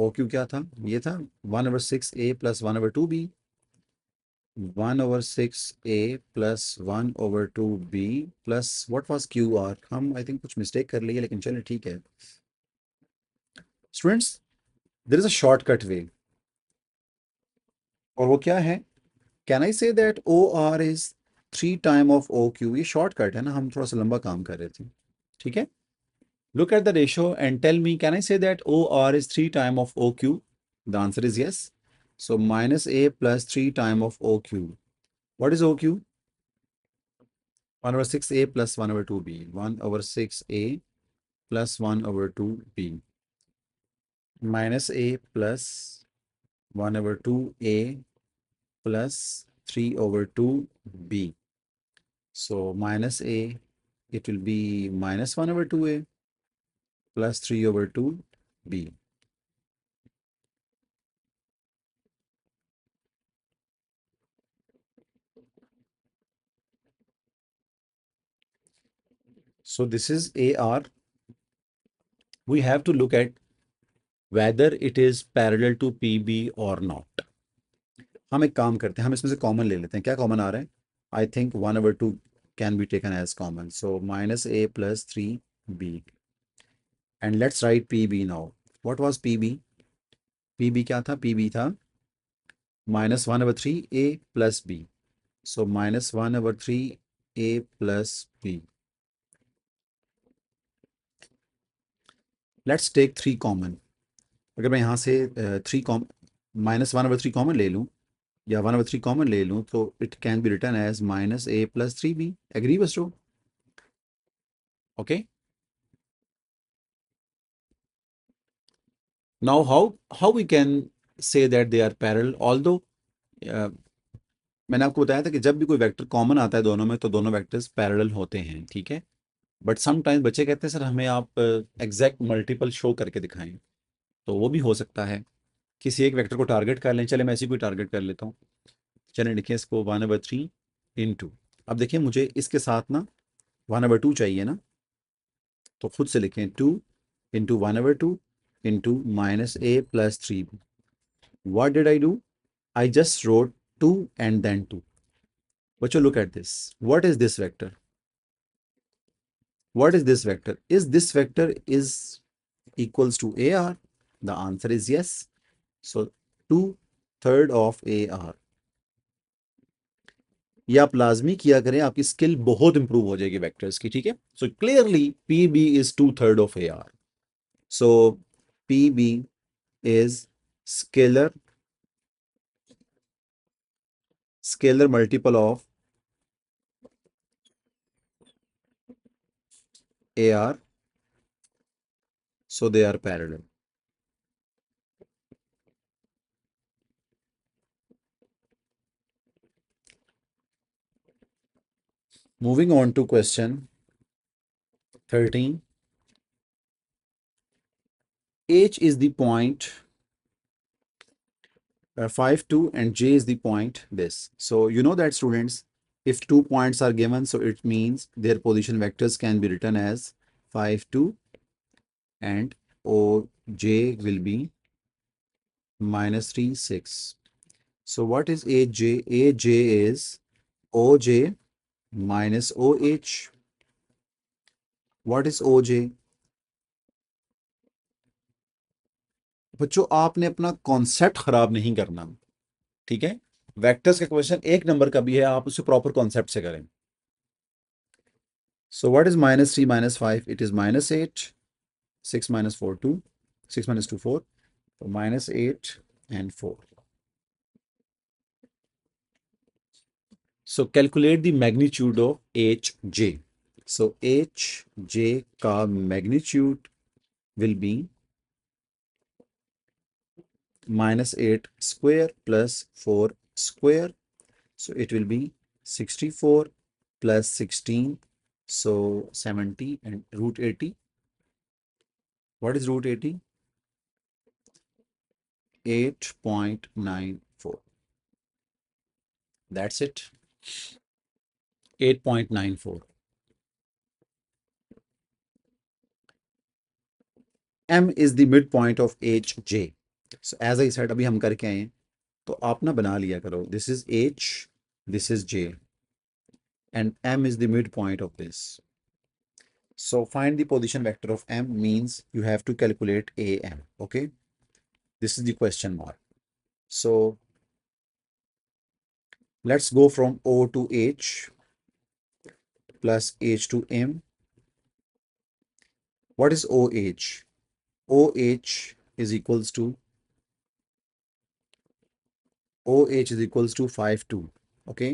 Speaker 1: OQ क्या था? ये था 1 over 6A plus 1 over 2B. 1 over 6A plus 1 over 2B plus what was QR? हम I think कुछ mistake कर लिए, लेकिन चलिए ठीक है. Students, there is a shortcut way. और वो क्या है? Can I say that OR is 3 time of OQ? ये shortcut है ना, हम थोड़ा सा लंबा काम कर रहे थे, ठीक है? Look at the ratio and tell me, can I say that OR is 3 time of OQ? The answer is yes. So minus A plus 3 time of OQ. What is OQ? 1 over 6A plus 1 over 2B. 1 over 6A plus 1 over 2B. Minus A plus 1 over 2A plus 3 over 2B. So minus A, it will be minus 1 over 2A plus 3 over 2B. So this is AR. We have to look at whether it is parallel to PB or not. हम एक काम करते हैं, हम इसमें से common ले लेते हैं. क्या कॉमन आ रहा है? I think 1 over 2 can be taken as common. So minus A plus 3B. And let's write PB now. What was PB? PB क्या था? PB था minus 1 over 3A plus B. So minus 1 over 3A plus B. Let's take 3 common. अगर मैं यहाँ से 3 com minus 1 over 3 common ले लूँ या 1 over 3 कॉमन ले लूँ, तो it can be written as minus A plus 3B. Agree बच्चों? Okay. Now how we can say that they are parallel? Although मैंने आपको बताया था कि जब भी कोई वेक्टर कॉमन आता है दोनों में, तो दोनों वेक्टर्स पैरेलल होते हैं, ठीक है? बट समटाइम्स बच्चे कहते हैं सर हमें आप एग्जैक्ट मल्टीपल शो करके दिखाएं, तो वो भी हो सकता है. किसी एक वेक्टर को टारगेट कर लें. चले मैं इसी को टारगेट कर लेता हूँ. चलें लिखें इसको 1 over 3 इंटू. अब देखिए मुझे इसके साथ ना 1 over 2 चाहिए ना, तो खुद से लिखें 2 into 1 over 2 into minus A plus 3B. What did I do? I just wrote 2 and then 2. But you look at this. What is this vector? What is this vector? Is this vector is equals to AR? The answer is yes. So 2 third of AR। ये आप लाजमी किया करें, आपकी skill बहुत improve हो जाएगी vectors की, ठीक है। So clearly PB is 2/3 of AR। So PB is scalar multiple of AR, so they are parallel. Moving on to question 13. H is the point 5, 2 and J is the point this. So you know that, students, if 2 points are given, so it means their position vectors can be written as 5, 2 and OJ will be -3, 6. So what is AJ? AJ is OJ minus OH. What is OJ? बच्चों आपने अपना concept खराब नहीं करना, ठीक है। Vectors का question एक नंबर का भी है, आप उसे प्रॉपर कॉन्सेप्ट से करें। So what is -3 - 5? It is -8, 6 - 4 2, 6 - 2 4, -8 and 4. So calculate the magnitude of HJ. So HJ का magnitude will be -8 square plus 4 square. So it will be 64 plus 16, so 70 and root 80. What is root 80? 8.94. That's it. 8.94. M is the midpoint of HJ. So as I said, अभी हम करके आए हैं, तो आप ना बना लिया करो. This is H, this is J, and M is the midpoint of this. So find the position vector of M means you have to calculate AM. Okay, this is the question mark. So let's go from O to H plus H to M. What is OH? OH is equals to 5 2. Okay,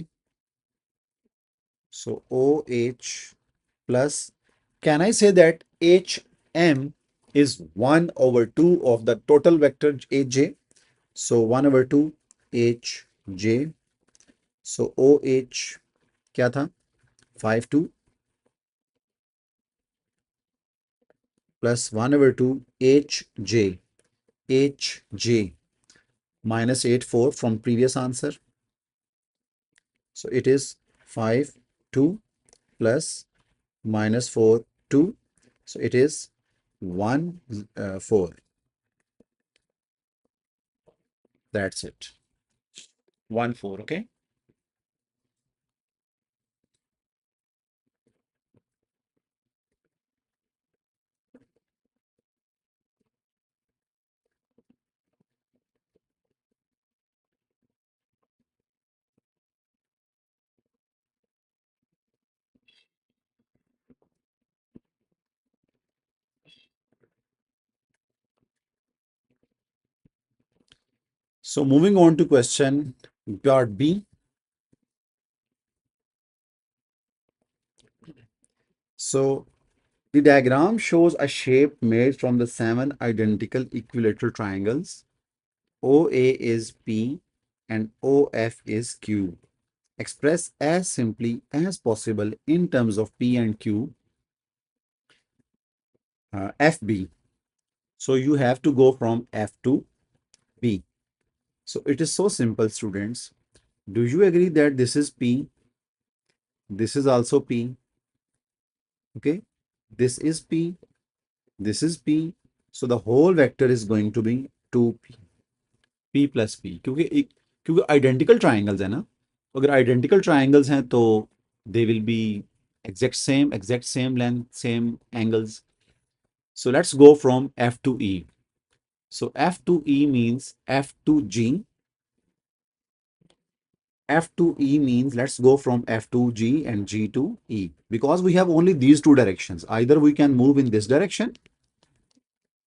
Speaker 1: so OH plus, can I say that HM is 1/2 of the total vector AJ? So 1/2 HJ. So OH क्या था? 5 2 plus 1/2 HJ. HJ -8 4 from previous answer. So it is 5 2 plus -4 2. So it is 1 4. That's it. 1 4. Okay. So moving on to question part B. So the diagram shows a shape made from the 7 identical equilateral triangles. OA is P and OF is Q. Express as simply as possible in terms of P and Q. FB. So you have to go from F to B. So it is so simple, students. Do you agree that this is P? This is also P. Okay. This is P. This is P. So the whole vector is going to be 2P. P plus P. क्योंकि identical triangles है ना, अगर identical triangles हैं तो they will be exact same length, same angles. So let's go from F to E. So F to E means F to G F to E means let's go from F to G and G to E, because we have only these two directions. Either we can move in this direction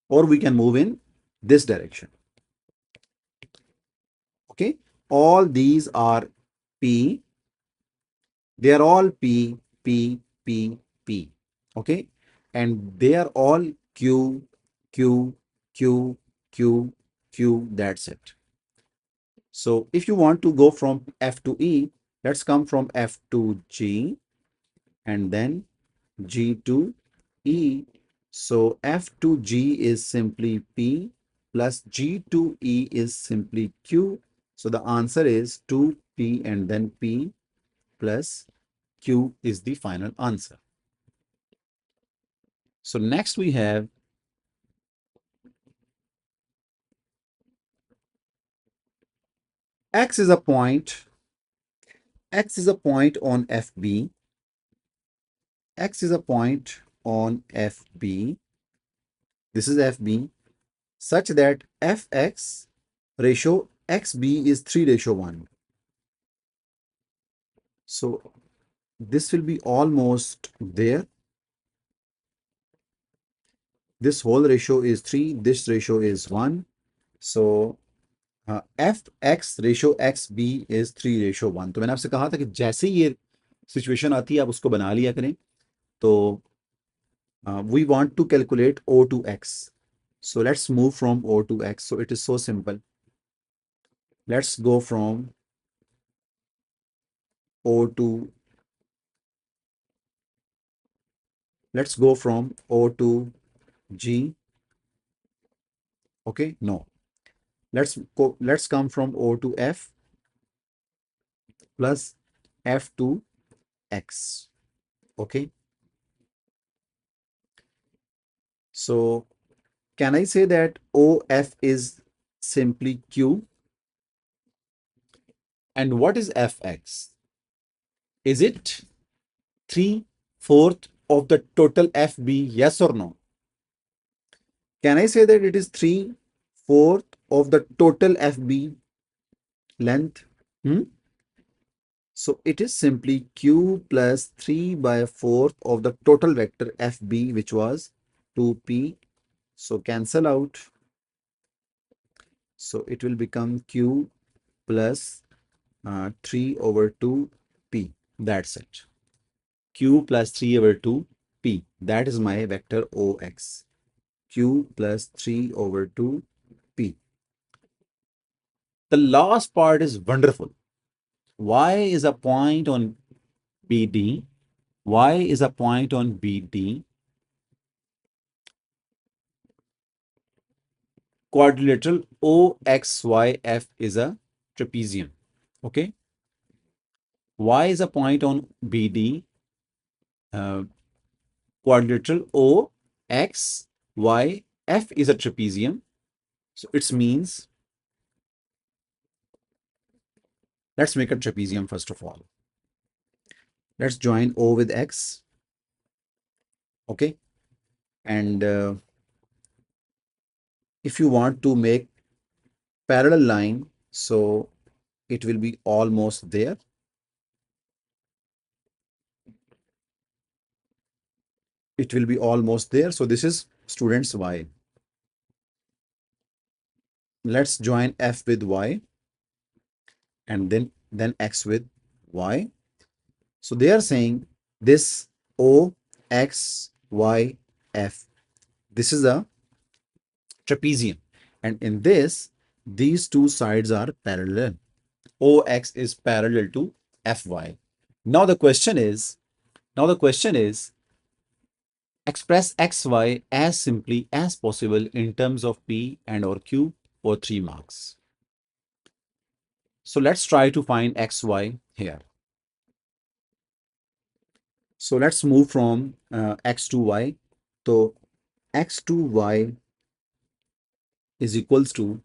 Speaker 1: or we can move in this direction. Okay, all these are P. They are all P, P, P, P. Okay, and they are all Q, Q, Q, Q, Q. That's it. So if you want to go from F to E, let's come from F to G and then G to E. So F to G is simply P plus G to E is simply Q. So the answer is 2P and then P plus Q is the final answer. So next we have X is a point. X is a point on FB. X is a point on FB. This is FB such that Fx ratio XB is 3:1. So this will be almost there. This whole ratio is 3. This ratio is 1. So Fx ratio XB is 3:1. तो मैंने आपसे कहा था कि जैसे ही ये situation आती है आप उसको बना लिया करें. तो we want to calculate O to X. So let's move from O to X. So it is so simple. Let's go from O to let's go from O to G. Okay, no. Let's come from O to F plus F to X. Okay. So can I say that OF is simply Q? And what is Fx? Is it 3/4 of the total FB? Yes or no? Can I say that it is 3/4 of the total FB length? So it is simply Q plus 3/4 of the total vector FB, which was 2P. So cancel out. So it will become Q plus 3/2P. That's it. Q plus 3/2P. That is my vector OX. Q plus 3/2P. The last part is wonderful. Y is a point on BD. Y is a point on BD. Quadrilateral OXYF is a trapezium. Okay. Y is a point on BD. Quadrilateral OXYF is a trapezium. So it means let's make a trapezium first of all. Let's join O with X. Okay. And if you want to make parallel line, so it will be almost there. It will be almost there. So this is students Y. Let's join F with Y and then X with Y. So they are saying this O, X, Y, F. This is a trapezium. And in this, these two sides are parallel. OX is parallel to FY. Now the question is, express XY as simply as possible in terms of P and or Q for 3 marks. So let's try to find XY here. So let's move from X to Y. So X to Y is equals to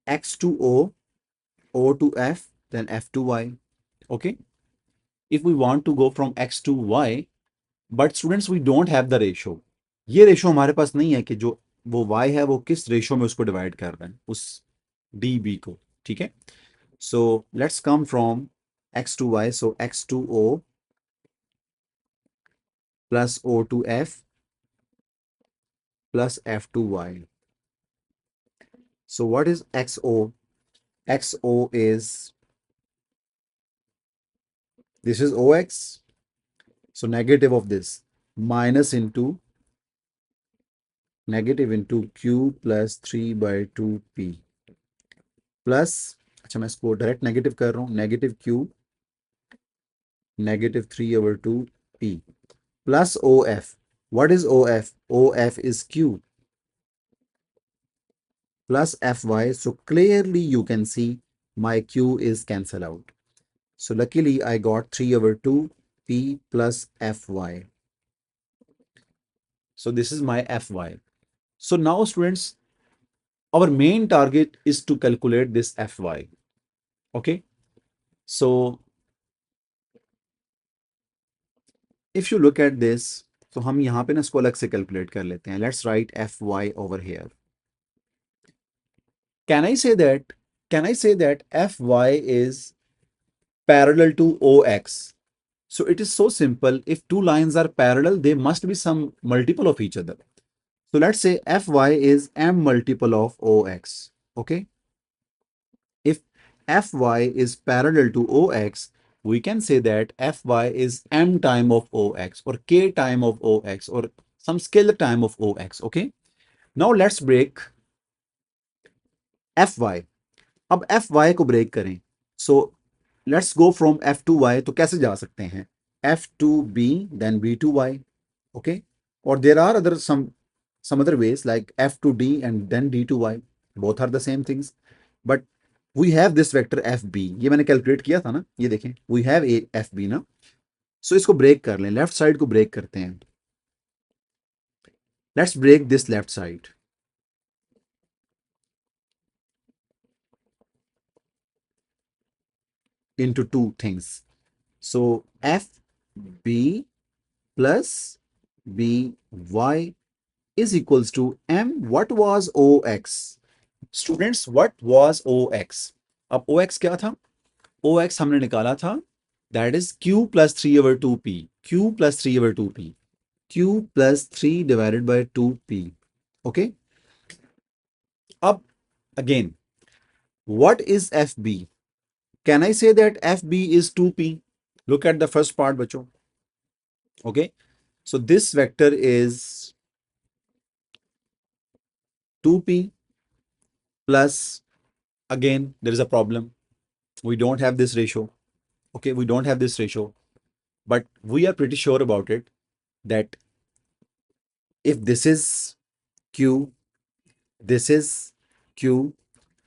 Speaker 1: X to O, O to F, then F to Y. Okay. If we want to go from X to Y, but students, we don't have the ratio. ये ratio हमारे पास नहीं है कि जो वो y है वो किस रेशो में उसको डिवाइड कर रहे हैं उस डी बी को. ठीक है. So let's come from x to y. So x to o plus o to f plus f to y. So what is xo? Xo is, this is ox. So negative of this, minus into negative into q plus 3 by 2p plus, अच्छा मैं इसको direct negative कर रहा हूँ, negative Q negative 3/2p plus O F. What is O F? O F is Q plus fy. So clearly you can see my q is cancelled out. So luckily I got 3/2p plus fy. So this is my fy. So now students, our main target is to calculate this fy. Okay, so if you look at this, तो हम यहाँ पे ना इसको अलग से calculate कर लेते हैं. Let's write fy over here. Can I say that? Can I say that fy is parallel to ox? So it is so simple. If two lines are parallel, they must be some multiple of each other. So let's say fy is m multiple of ox. Okay. If fy is parallel to ox, we can say that fy is m time of ox or k time of ox or some scalar time of ox. Okay. Now let's break fy. अब fy को break करें. So let's go from f to y. तो कैसे जा सकते हैं? f to b then b to y. Okay. Or there are other some other ways like f to d and then d to y. Both are the same things. But we have this vector fb. ये मैंने calculate किया था ना, ये देखें, we have a fb ना. So इसको break कर लें, लेफ्ट साइड को ब्रेक करते हैं. Let's break this left side into two things. So fb plus by is equals to m. What was ox? Students, what was ox? अब ox क्या था? ox हमने निकाला था, that is q plus 3/2p. q plus 3/2p. q plus 3 divided by 2p. Okay. अब again, what is fb? Can I say that fb is 2p? Look at the first part, बच्चों. Okay. So this vector is 2p plus, again, there is a problem. We don't have this ratio. Okay, we don't have this ratio, but we are pretty sure about it that if this is q, this is q,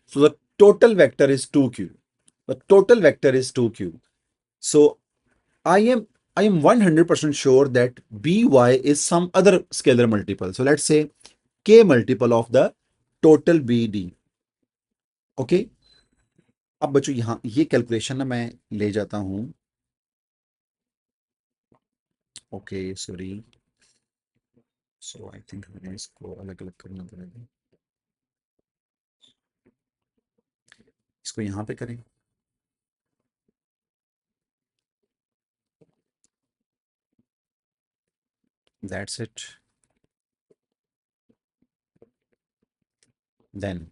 Speaker 1: so the total vector is 2q. The total vector is 2q. So I am 100% sure that by is some other scalar multiple. So let's say k multiple of the total bd. Okay. अब बच्चों यहाँ ये calculation ना मैं ले जाता हूँ. Okay sorry. So I think हमें इसको अलग अलग करना पड़ेगा. इसको यहाँ पे करें. That's it. Then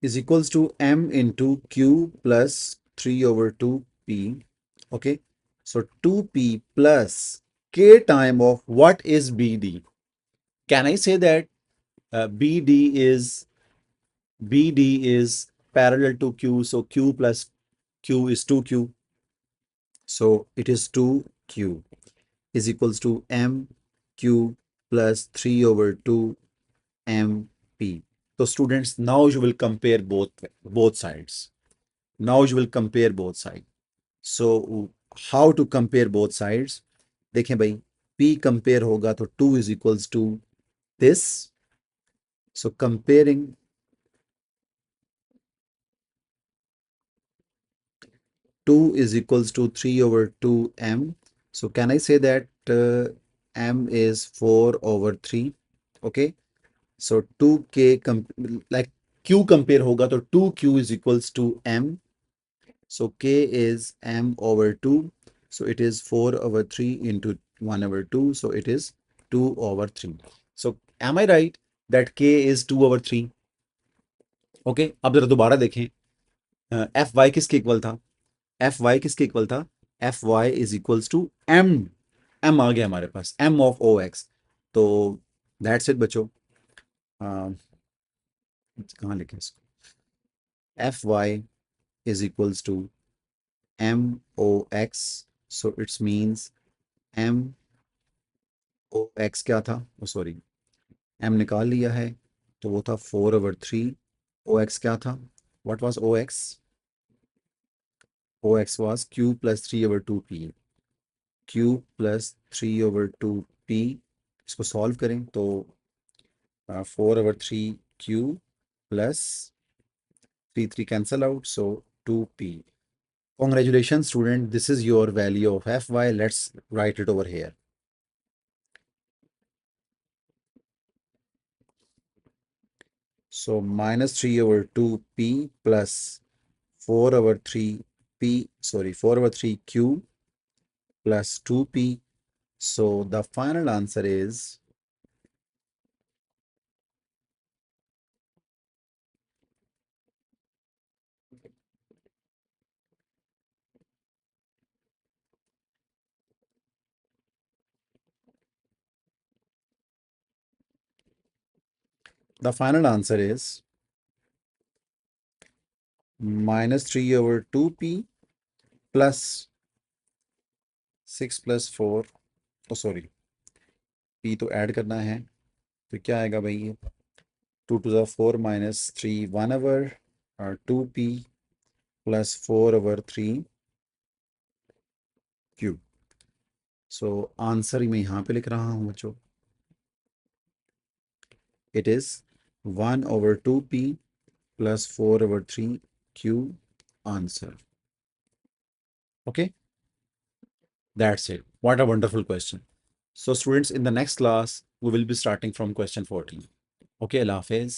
Speaker 1: is equals to m into q plus 3/2p. Okay. So 2p plus k time of what is bd? Can I say that bd is parallel to q? So q plus q is 2q. So it is 2q is equals to mq plus 3/2 mp. So students, now you will compare both sides. Now you will compare both sides. So how to compare both sides? देखें भाई, p compare होगा तो 2 is equals to this. So comparing 2 is equals to 3/2 m. So can I say that m is 4 over 3? Okay. So 2k like q compare होगा तो 2q is equals to m. So k is m over 2. So it is 4 over 3 into 1 over 2. So it is 2 over 3. So am I right that k is 2 over 3? Okay. अब जरा दोबारा देखें F Y किसके equal था? F Y किसके equal था? F Y is equals to M. M आ गया हमारे पास, एम ऑफ ओ एक्स. तो दैट्स इट बच्चों. अ, कहाँ लिखें इसको? F Y is equals to M O X. So it's means M O X क्या था? ओ सॉरी, एम निकाल लिया है तो वो था 4/3. ओ एक्स क्या था? What was O X? O X was Q plus 3/2p. Q plus 3/2p. इसको सॉल्व करें तो 4/3 plus 3 cancel out, so 2p. Congratulations student, this is your value of fy. Let's write it over here. So minus 3/2p plus 4/3q plus 2p. So the final answer is minus 3/2p plus 6 plus 4. Oh sorry, p तो add करना है तो क्या आएगा भाई? ये 2 to the 4 minus 3 1/2p plus 4/3 cube. So answer मैं यहाँ पे लिख रहा हूँ बच्चों. It is 1/2p plus 4/3 cube answer. Okay, that's it. What a wonderful question. So students, in the next class we will be starting from question 14. Okay, Allah Hafiz.